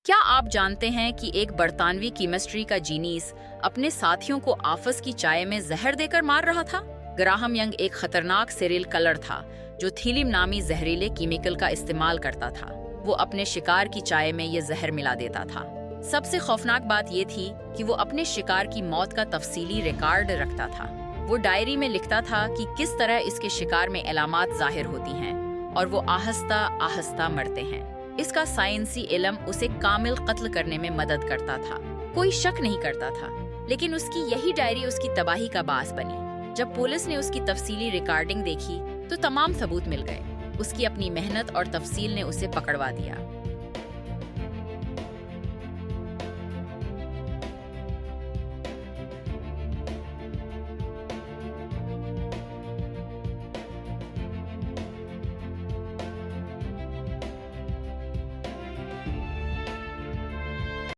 क्या आप जानते हैं कि एक बरतानवी केमिस्ट्री का जीनियस अपने साथियों को आपस की चाय में जहर देकर मार रहा था? ग्राहम यंग एक खतरनाक सीरियल किलर था जो थीलियम नामी जहरीले केमिकल का इस्तेमाल करता था। वो अपने शिकार की चाय में ये जहर मिला देता था। सबसे खौफनाक बात ये थी कि वो अपने शिकार की मौत का तफसीली रिकॉर्ड रखता था। वो डायरी में लिखता था कि किस तरह इसके शिकार में अलामात जाहिर होती हैं और वो आहिस्ता आहिस्ता मरते हैं। इसका साइंसी इल्म उसे कामिल कत्ल करने में मदद करता था। कोई शक नहीं करता था, लेकिन उसकी यही डायरी उसकी तबाही का बास बनी। जब पुलिस ने उसकी तफसीली रिकॉर्डिंग देखी तो तमाम सबूत मिल गए। उसकी अपनी मेहनत और तफसील ने उसे पकड़वा दिया।